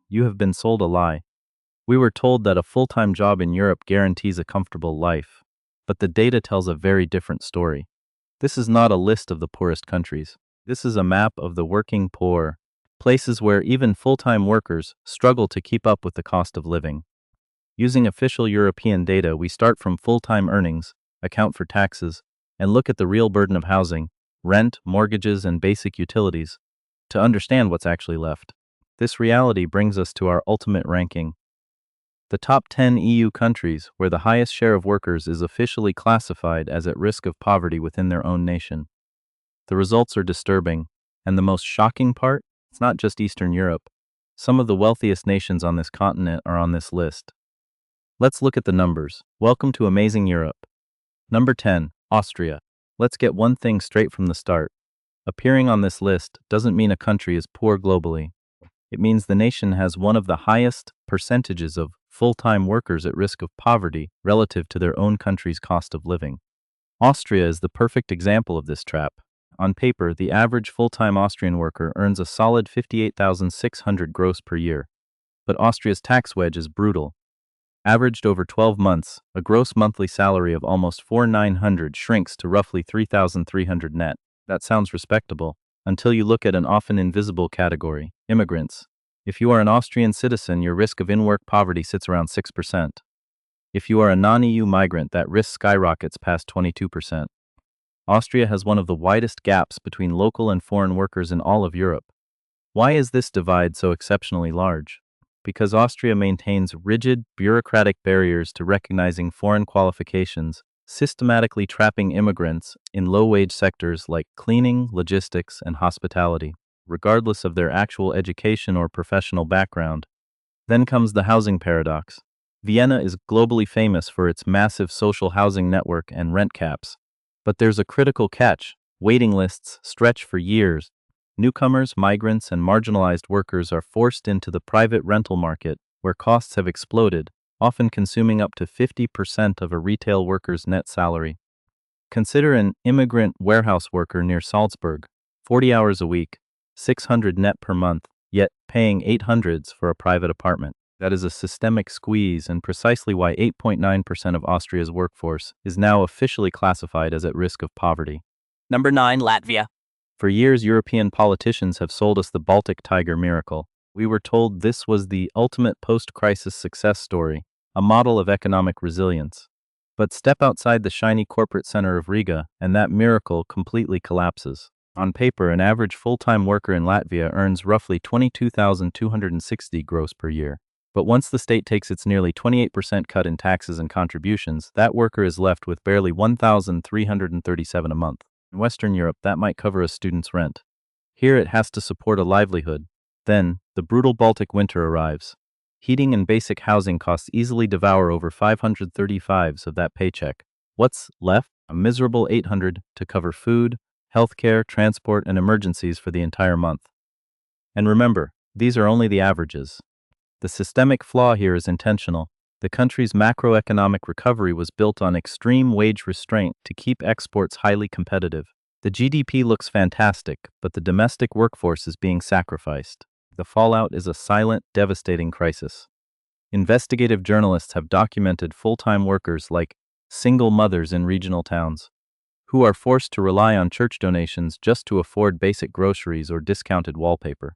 You have been sold a lie. We were told that a full-time job in Europe guarantees a comfortable life. But the data tells a very different story. This is not a list of the poorest countries. This is a map of the working poor, places where even full-time workers struggle to keep up with the cost of living. Using official European data, we start from full-time earnings, account for taxes, and look at the real burden of housing, rent, mortgages, and basic utilities to understand what's actually left. This reality brings us to our ultimate ranking. The top 10 EU countries where the highest share of workers is officially classified as at risk of poverty within their own nation. The results are disturbing, and the most shocking part, it's not just Eastern Europe. Some of the wealthiest nations on this continent are on this list. Let's look at the numbers. Welcome to Amazing Europe. Number 10, Austria. Let's get one thing straight from the start. Appearing on this list doesn't mean a country is poor globally. It means the nation has one of the highest percentages of full-time workers at risk of poverty relative to their own country's cost of living. Austria is the perfect example of this trap. On paper, the average full-time Austrian worker earns a solid 58,600 gross per year. But Austria's tax wedge is brutal. Averaged over 12 months, a gross monthly salary of almost 4,900 shrinks to roughly 3,300 net. That sounds respectable, until you look at an often invisible category, immigrants. If you are an Austrian citizen, your risk of in-work poverty sits around 6%. If you are a non-EU migrant, that risk skyrockets past 22%. Austria has one of the widest gaps between local and foreign workers in all of Europe. Why is this divide so exceptionally large? Because Austria maintains rigid, bureaucratic barriers to recognizing foreign qualifications, systematically trapping immigrants in low-wage sectors like cleaning, logistics, and hospitality, regardless of their actual education or professional background. Then comes the housing paradox. Vienna is globally famous for its massive social housing network and rent caps. But there's a critical catch. Waiting lists stretch for years. Newcomers, migrants, and marginalized workers are forced into the private rental market, where costs have exploded, often consuming up to 50% of a retail worker's net salary. Consider an immigrant warehouse worker near Salzburg, 40 hours a week, 600 net per month, yet paying 800s for a private apartment. That is a systemic squeeze and precisely why 8.9% of Austria's workforce is now officially classified as at risk of poverty. Number 9, Latvia. For years, European politicians have sold us the Baltic Tiger miracle. We were told this was the ultimate post-crisis success story, a model of economic resilience. But step outside the shiny corporate center of Riga, and that miracle completely collapses. On paper, an average full-time worker in Latvia earns roughly 22,260 gross per year. But once the state takes its nearly 28% cut in taxes and contributions, that worker is left with barely 1,337 a month. In Western Europe, that might cover a student's rent. Here it has to support a livelihood. Then, the brutal Baltic winter arrives. Heating and basic housing costs easily devour over 535s of that paycheck. What's left? A miserable 800 to cover food, healthcare, transport, and emergencies for the entire month. And remember, these are only the averages. The systemic flaw here is intentional. The country's macroeconomic recovery was built on extreme wage restraint to keep exports highly competitive. The GDP looks fantastic, but the domestic workforce is being sacrificed. The fallout is a silent, devastating crisis. Investigative journalists have documented full-time workers like single mothers in regional towns, who are forced to rely on church donations just to afford basic groceries or discounted wallpaper.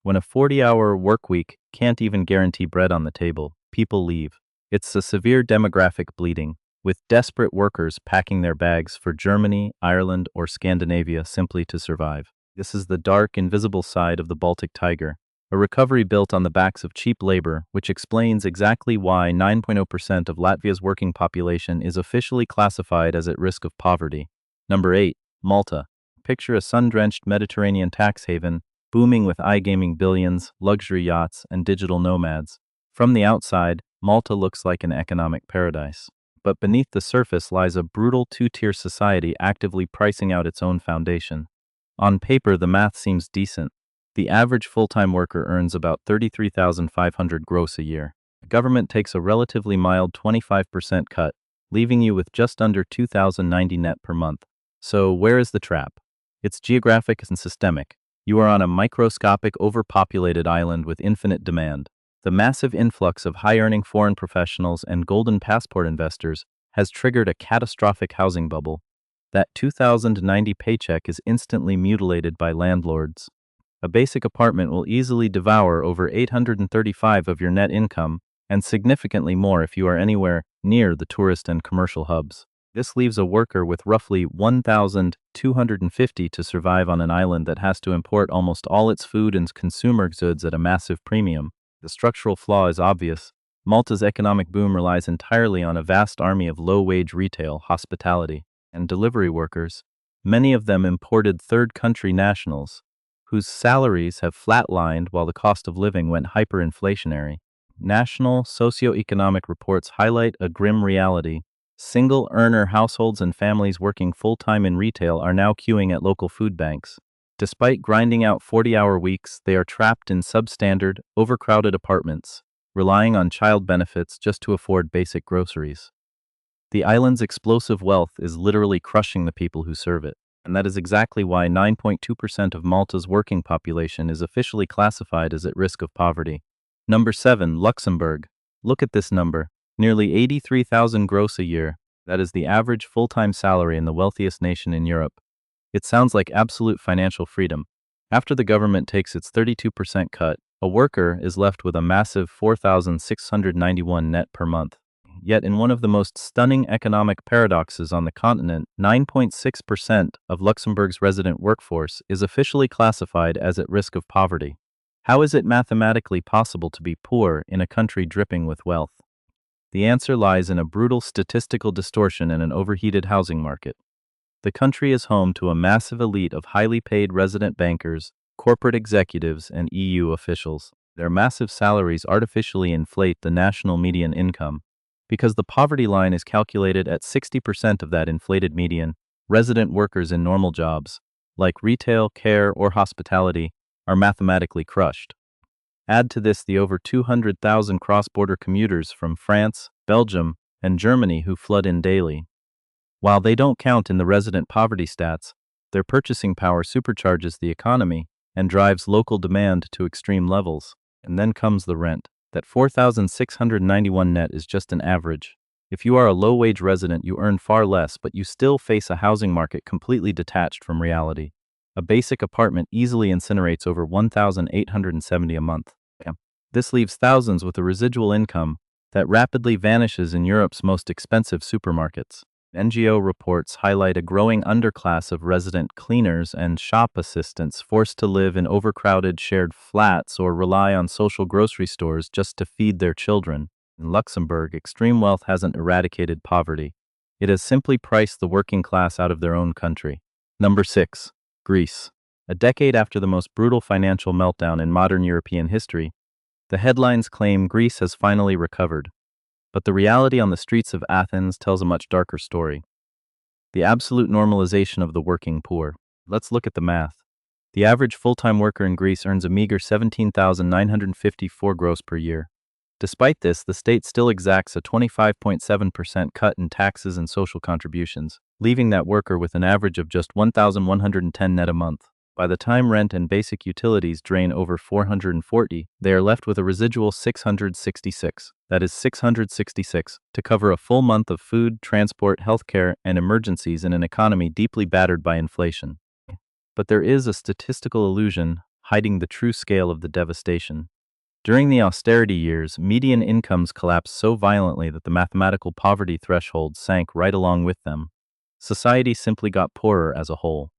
When a 40-hour workweek can't even guarantee bread on the table, people leave. It's a severe demographic bleeding, with desperate workers packing their bags for Germany, Ireland, or Scandinavia simply to survive. This is the dark, invisible side of the Baltic Tiger, a recovery built on the backs of cheap labor, which explains exactly why 9.0% of Latvia's working population is officially classified as at risk of poverty. Number 8, Malta. Picture a sun-drenched Mediterranean tax haven, booming with iGaming billions, luxury yachts, and digital nomads. From the outside, Malta looks like an economic paradise. But beneath the surface lies a brutal two-tier society actively pricing out its own foundation. On paper, the math seems decent. The average full-time worker earns about 33,500 gross a year. The government takes a relatively mild 25% cut, leaving you with just under 2,090 net per month. So where is the trap? It's geographic and systemic. You are on a microscopic, overpopulated island with infinite demand. The massive influx of high-earning foreign professionals and golden passport investors has triggered a catastrophic housing bubble. That 2090 paycheck is instantly mutilated by landlords. A basic apartment will easily devour over 835 of your net income, and significantly more if you are anywhere near the tourist and commercial hubs. This leaves a worker with roughly 1,250 to survive on an island that has to import almost all its food and consumer goods at a massive premium. The structural flaw is obvious. Malta's economic boom relies entirely on a vast army of low-wage retail, hospitality, and delivery workers, many of them imported third-country nationals, whose salaries have flatlined while the cost of living went hyperinflationary. National socioeconomic reports highlight a grim reality. Single-earner households and families working full-time in retail are now queuing at local food banks. Despite grinding out 40-hour weeks, they are trapped in substandard, overcrowded apartments, relying on child benefits just to afford basic groceries. The island's explosive wealth is literally crushing the people who serve it, and that is exactly why 9.2% of Malta's working population is officially classified as at risk of poverty. Number 7. Luxembourg. Look at this number. Nearly 83,000 gross a year. That is the average full-time salary in the wealthiest nation in Europe. It sounds like absolute financial freedom. After the government takes its 32% cut, a worker is left with a massive 4,691 net per month. Yet in one of the most stunning economic paradoxes on the continent, 9.6% of Luxembourg's resident workforce is officially classified as at risk of poverty. How is it mathematically possible to be poor in a country dripping with wealth? The answer lies in a brutal statistical distortion and an overheated housing market. The country is home to a massive elite of highly paid resident bankers, corporate executives, and EU officials. Their massive salaries artificially inflate the national median income. Because the poverty line is calculated at 60% of that inflated median, resident workers in normal jobs, like retail, care, or hospitality, are mathematically crushed. Add to this the over 200,000 cross-border commuters from France, Belgium, and Germany who flood in daily. While they don't count in the resident poverty stats, their purchasing power supercharges the economy and drives local demand to extreme levels. And then comes the rent. That 4,691 net is just an average. If you are a low-wage resident, you earn far less, but you still face a housing market completely detached from reality. A basic apartment easily incinerates over 1,870 a month. This leaves thousands with a residual income that rapidly vanishes in Europe's most expensive supermarkets. NGO reports highlight a growing underclass of resident cleaners and shop assistants forced to live in overcrowded shared flats or rely on social grocery stores just to feed their children. In Luxembourg, extreme wealth hasn't eradicated poverty. It has simply priced the working class out of their own country. Number 6. Greece. A decade after the most brutal financial meltdown in modern European history, the headlines claim Greece has finally recovered. But the reality on the streets of Athens tells a much darker story. The absolute normalization of the working poor. Let's look at the math. The average full-time worker in Greece earns a meager 17,954 gross per year. Despite this, the state still exacts a 25.7% cut in taxes and social contributions, leaving that worker with an average of just 1,110 net a month. By the time rent and basic utilities drain over 440, they are left with a residual 666. That is 666 to cover a full month of food, transport, healthcare, and emergencies in an economy deeply battered by inflation. But there is a statistical illusion hiding the true scale of the devastation. During the austerity years, median incomes collapsed so violently that the mathematical poverty threshold sank right along with them. Society simply got poorer as a whole.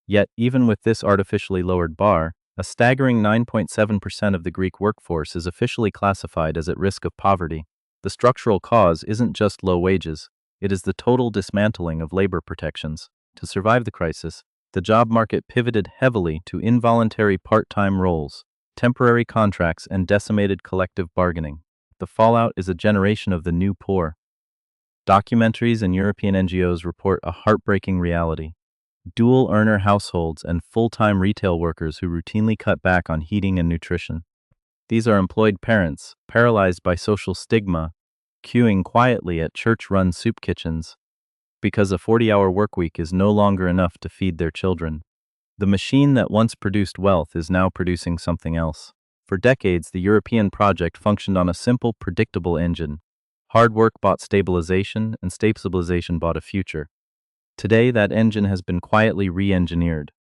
Yet, even with this artificially lowered bar, a staggering 9.7% of the Greek workforce is officially classified as at risk of poverty. The structural cause isn't just low wages, it is the total dismantling of labor protections. To survive the crisis, the job market pivoted heavily to involuntary part-time roles, temporary contracts, and decimated collective bargaining. The fallout is a generation of the new poor. Documentaries and European NGOs report a heartbreaking reality. Dual-earner households and full-time retail workers who routinely cut back on heating and nutrition. These are employed parents, paralyzed by social stigma, queuing quietly at church-run soup kitchens, because a 40-hour workweek is no longer enough to feed their children. The machine that once produced wealth is now producing something else. For decades, the European project functioned on a simple, predictable engine. Hard work bought stabilization, and stabilization bought a future. Today, that engine has been quietly re-engineered.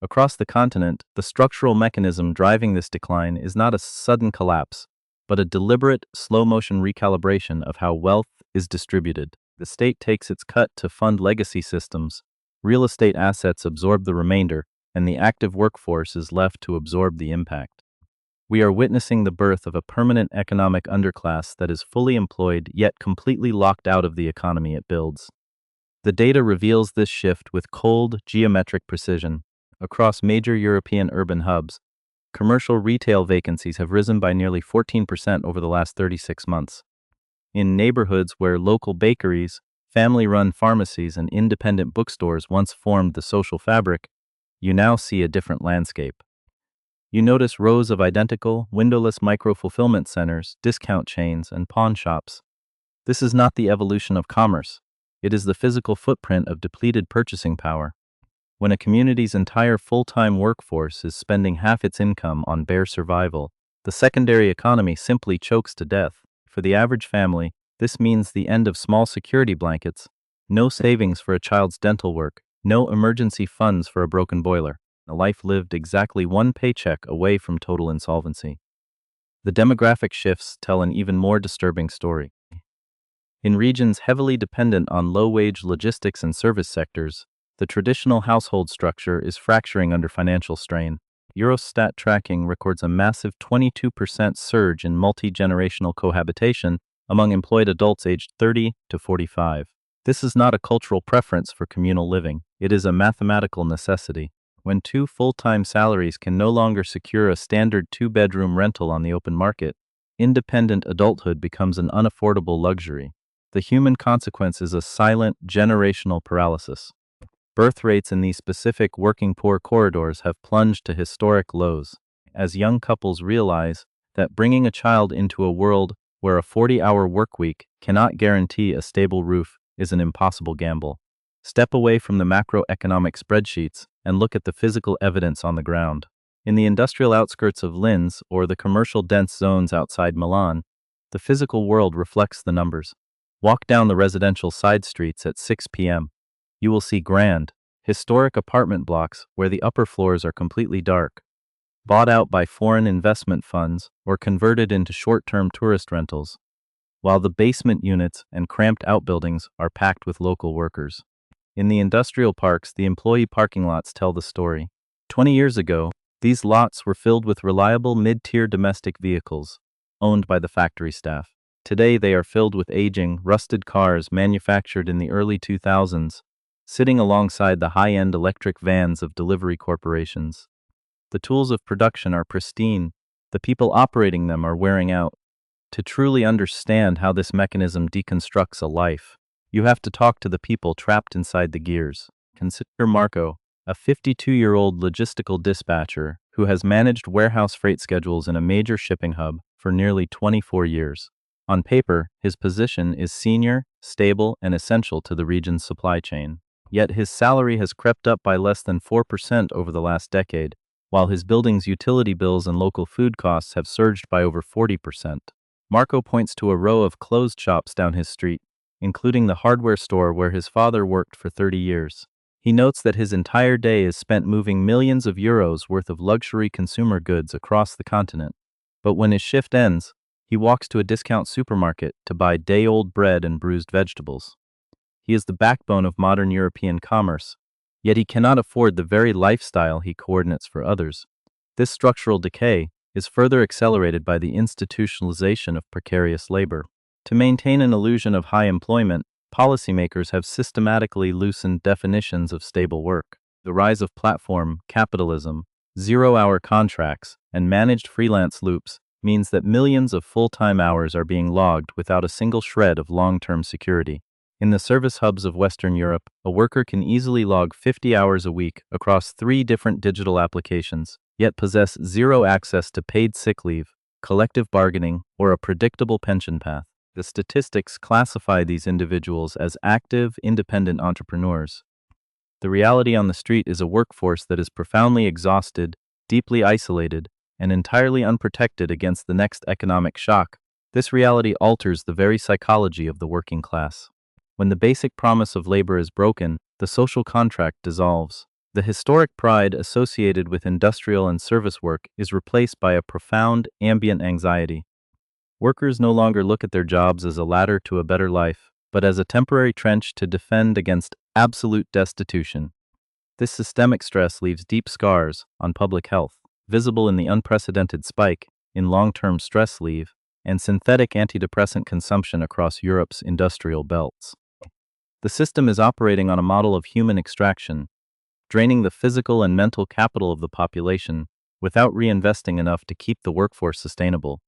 Across the continent, the structural mechanism driving this decline is not a sudden collapse, but a deliberate, slow-motion recalibration of how wealth is distributed. The state takes its cut to fund legacy systems, real estate assets absorb the remainder, and the active workforce is left to absorb the impact. We are witnessing the birth of a permanent economic underclass that is fully employed yet completely locked out of the economy it builds. The data reveals this shift with cold, geometric precision. Across major European urban hubs, commercial retail vacancies have risen by nearly 14% over the last 36 months. In neighborhoods where local bakeries, family-run pharmacies, and independent bookstores once formed the social fabric, you now see a different landscape. You notice rows of identical, windowless micro-fulfillment centers, discount chains, and pawn shops. This is not the evolution of commerce. It is the physical footprint of depleted purchasing power. When a community's entire full-time workforce is spending half its income on bare survival, the secondary economy simply chokes to death. For the average family, this means the end of small security blankets, no savings for a child's dental work, no emergency funds for a broken boiler, a life lived exactly one paycheck away from total insolvency. The demographic shifts tell an even more disturbing story. In regions heavily dependent on low-wage logistics and service sectors, the traditional household structure is fracturing under financial strain. Eurostat tracking records a massive 22% surge in multi-generational cohabitation among employed adults aged 30 to 45. This is not a cultural preference for communal living. It is a mathematical necessity. When two full-time salaries can no longer secure a standard two-bedroom rental on the open market, independent adulthood becomes an unaffordable luxury. The human consequence is a silent, generational paralysis. Birth rates in these specific working poor corridors have plunged to historic lows, as young couples realize that bringing a child into a world where a 40-hour workweek cannot guarantee a stable roof is an impossible gamble. Step away from the macroeconomic spreadsheets and look at the physical evidence on the ground. In the industrial outskirts of Linz or the commercial dense zones outside Milan, the physical world reflects the numbers. Walk down the residential side streets at 6 p.m. You will see grand, historic apartment blocks where the upper floors are completely dark, bought out by foreign investment funds or converted into short-term tourist rentals, while the basement units and cramped outbuildings are packed with local workers. In the industrial parks, the employee parking lots tell the story. 20 years ago, these lots were filled with reliable mid-tier domestic vehicles, owned by the factory staff. Today they are filled with aging, rusted cars manufactured in the early 2000s, sitting alongside the high-end electric vans of delivery corporations. The tools of production are pristine, the people operating them are wearing out. To truly understand how this mechanism deconstructs a life, you have to talk to the people trapped inside the gears. Consider Marco, a 52-year-old logistical dispatcher who has managed warehouse freight schedules in a major shipping hub for nearly 24 years. On paper, his position is senior, stable, and essential to the region's supply chain. Yet his salary has crept up by less than 4% over the last decade, while his building's utility bills and local food costs have surged by over 40%. Marco points to a row of closed shops down his street, including the hardware store where his father worked for 30 years. He notes that his entire day is spent moving millions of euros worth of luxury consumer goods across the continent. But when his shift ends, he walks to a discount supermarket to buy day-old bread and bruised vegetables. He is the backbone of modern European commerce, yet he cannot afford the very lifestyle he coordinates for others. This structural decay is further accelerated by the institutionalization of precarious labor. To maintain an illusion of high employment, policymakers have systematically loosened definitions of stable work. The rise of platform capitalism, zero-hour contracts, and managed freelance loops means that millions of full-time hours are being logged without a single shred of long-term security. In the service hubs of Western Europe, a worker can easily log 50 hours a week across 3 different digital applications, yet possess zero access to paid sick leave, collective bargaining, or a predictable pension path. The statistics classify these individuals as active, independent entrepreneurs. The reality on the street is a workforce that is profoundly exhausted, deeply isolated, and entirely unprotected against the next economic shock. This reality alters the very psychology of the working class. When the basic promise of labor is broken, the social contract dissolves. The historic pride associated with industrial and service work is replaced by a profound, ambient anxiety. Workers no longer look at their jobs as a ladder to a better life, but as a temporary trench to defend against absolute destitution. This systemic stress leaves deep scars on public health, visible in the unprecedented spike in long-term stress leave and synthetic antidepressant consumption across Europe's industrial belts. The system is operating on a model of human extraction, draining the physical and mental capital of the population without reinvesting enough to keep the workforce sustainable.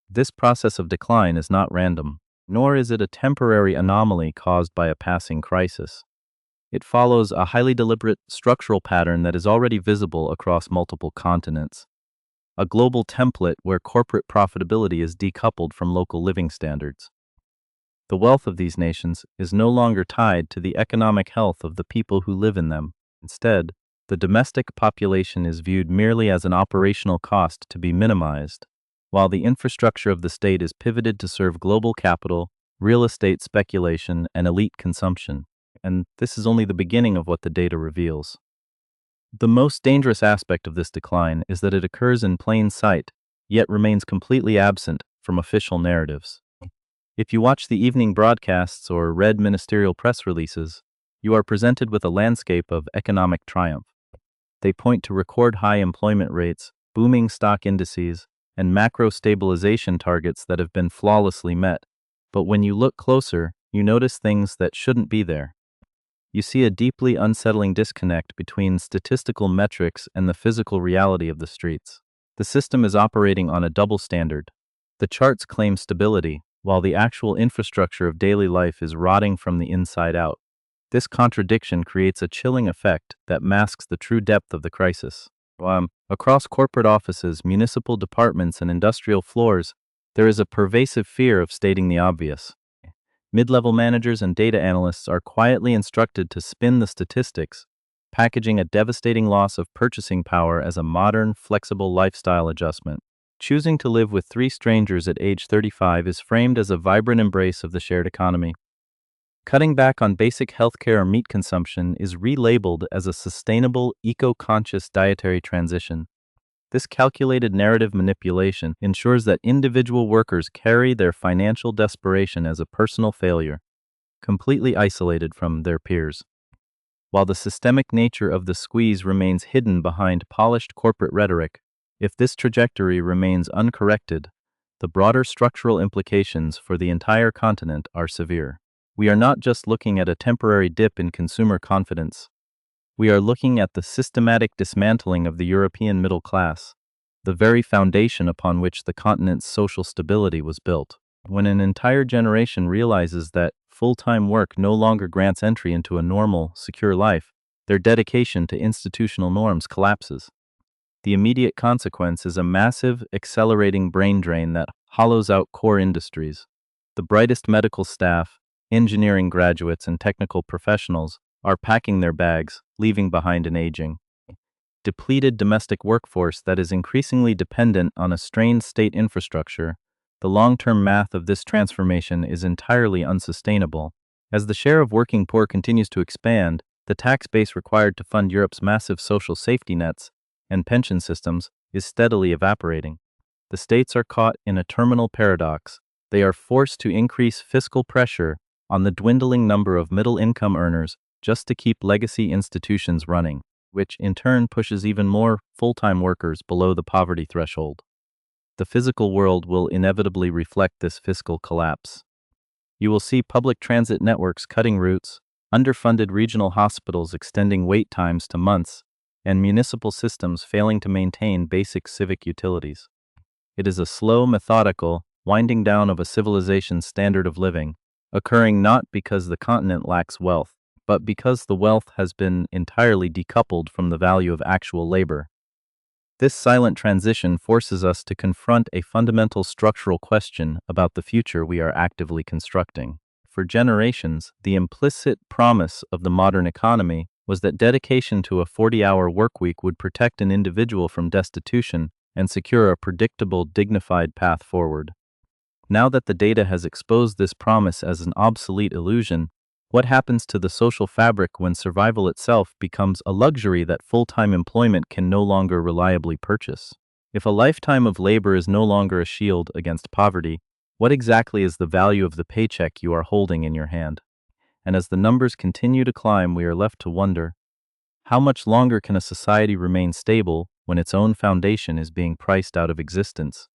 This process of decline is not random, nor is it a temporary anomaly caused by a passing crisis. It follows a highly deliberate structural pattern that is already visible across multiple continents. A global template where corporate profitability is decoupled from local living standards. The wealth of these nations is no longer tied to the economic health of the people who live in them. Instead, the domestic population is viewed merely as an operational cost to be minimized, while the infrastructure of the state is pivoted to serve global capital, real estate speculation, and elite consumption. And this is only the beginning of what the data reveals. The most dangerous aspect of this decline is that it occurs in plain sight, yet remains completely absent from official narratives. If you watch the evening broadcasts or read ministerial press releases, you are presented with a landscape of economic triumph. They point to record high employment rates, booming stock indices, and macro stabilization targets that have been flawlessly met. But when you look closer, you notice things that shouldn't be there. You see a deeply unsettling disconnect between statistical metrics and the physical reality of the streets. The system is operating on a double standard. The charts claim stability, while the actual infrastructure of daily life is rotting from the inside out. This contradiction creates a chilling effect that masks the true depth of the crisis. Across corporate offices, municipal departments, and industrial floors, there is a pervasive fear of stating the obvious. Mid-level managers and data analysts are quietly instructed to spin the statistics, packaging a devastating loss of purchasing power as a modern, flexible lifestyle adjustment. Choosing to live with 3 strangers at age 35 is framed as a vibrant embrace of the shared economy. Cutting back on basic healthcare or meat consumption is relabeled as a sustainable, eco-conscious dietary transition. This calculated narrative manipulation ensures that individual workers carry their financial desperation as a personal failure, completely isolated from their peers. While the systemic nature of the squeeze remains hidden behind polished corporate rhetoric, if this trajectory remains uncorrected, the broader structural implications for the entire continent are severe. We are not just looking at a temporary dip in consumer confidence. We are looking at the systematic dismantling of the European middle class, the very foundation upon which the continent's social stability was built. When an entire generation realizes that full-time work no longer grants entry into a normal, secure life, their dedication to institutional norms collapses. The immediate consequence is a massive, accelerating brain drain that hollows out core industries. The brightest medical staff, engineering graduates, and technical professionals are packing their bags, leaving behind an aging, depleted domestic workforce that is increasingly dependent on a strained state infrastructure. The long-term math of this transformation is entirely unsustainable. As the share of working poor continues to expand, the tax base required to fund Europe's massive social safety nets and pension systems is steadily evaporating. The states are caught in a terminal paradox. They are forced to increase fiscal pressure on the dwindling number of middle-income earners just to keep legacy institutions running, which in turn pushes even more full-time workers below the poverty threshold. The physical world will inevitably reflect this fiscal collapse. You will see public transit networks cutting routes, underfunded regional hospitals extending wait times to months, and municipal systems failing to maintain basic civic utilities. It is a slow, methodical winding down of a civilization's standard of living, occurring not because the continent lacks wealth, but because the wealth has been entirely decoupled from the value of actual labor. This silent transition forces us to confront a fundamental structural question about the future we are actively constructing. For generations, the implicit promise of the modern economy was that dedication to a 40-hour workweek would protect an individual from destitution and secure a predictable, dignified path forward. Now that the data has exposed this promise as an obsolete illusion, what happens to the social fabric when survival itself becomes a luxury that full-time employment can no longer reliably purchase? If a lifetime of labor is no longer a shield against poverty, what exactly is the value of the paycheck you are holding in your hand? And as the numbers continue to climb, we are left to wonder, how much longer can a society remain stable when its own foundation is being priced out of existence?